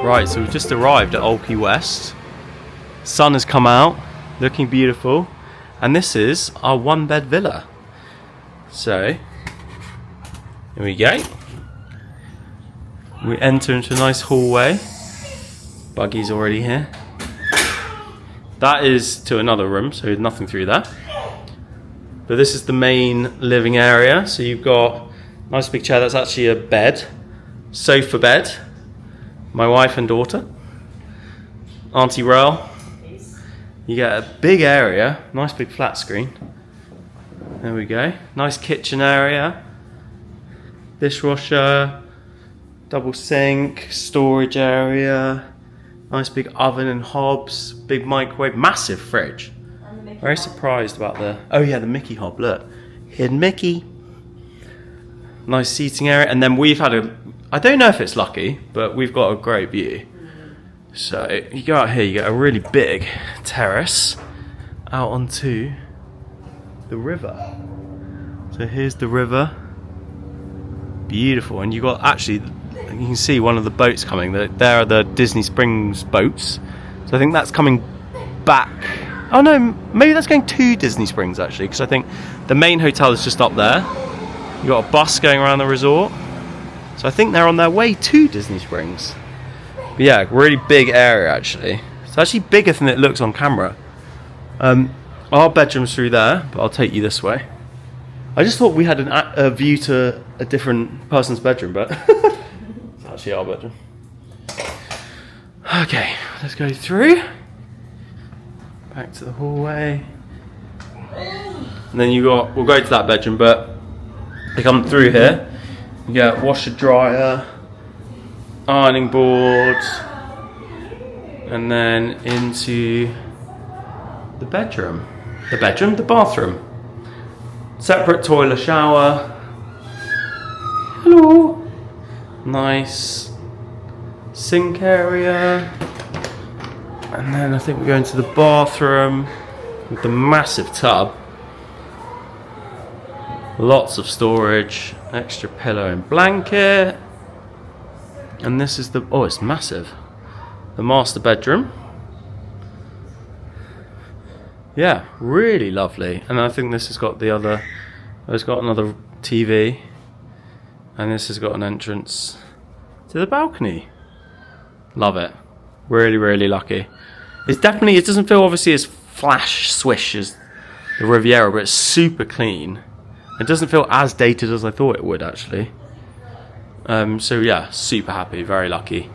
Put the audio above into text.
Right, so we've just arrived at Old Key West. Sun has come out, looking beautiful. And this is our one-bed villa. So, here we go. We enter into a nice hallway. Buggy's already here. That is to another room, so nothing through there. But this is the main living area. So you've got a nice big chair, that's actually a bed. Sofa bed. My wife and daughter. Auntie Rel. You get a big area, nice big flat screen. There we go. Nice kitchen area. Dishwasher. Double sink. Storage area. Nice big oven and hobs. Big microwave. Massive fridge. Very surprised about the... Oh yeah, the Mickey hob, look. Hidden Mickey. Nice seating area. And then we've had a... I don't know if it's lucky, but we've got a great view. So you go out here, you get a really big terrace out onto the river. So here's the river. Beautiful. And you got actually, you can see one of the boats coming. There are the Disney Springs boats. So I think that's coming back. Oh no, maybe that's going to Disney Springs actually, because I think the main hotel is just up there. You got a bus going around the resort. So I think they're on their way to Disney Springs. But yeah, really big area actually. It's actually bigger than it looks on camera. Our bedroom's through there, but I'll take you this way. I just thought we had a view to a different person's bedroom, but it's actually our bedroom. Okay, let's go through. Back to the hallway. And then we'll go to that bedroom, but they come through here. You get washer dryer, ironing board, and then into the bedroom. The bathroom. Separate toilet, shower. Hello. Nice sink area. And then I think we go into the bathroom with the massive tub. Lots of storage, extra pillow and blanket. And this is it's massive. The master bedroom. Yeah, really lovely. And I think this has got it's got another TV. And this has got an entrance to the balcony. Love it. Really, really lucky. It doesn't feel obviously as flash swish as the Riviera, but it's super clean. It doesn't feel as dated as I thought it would actually. So yeah, super happy, very lucky.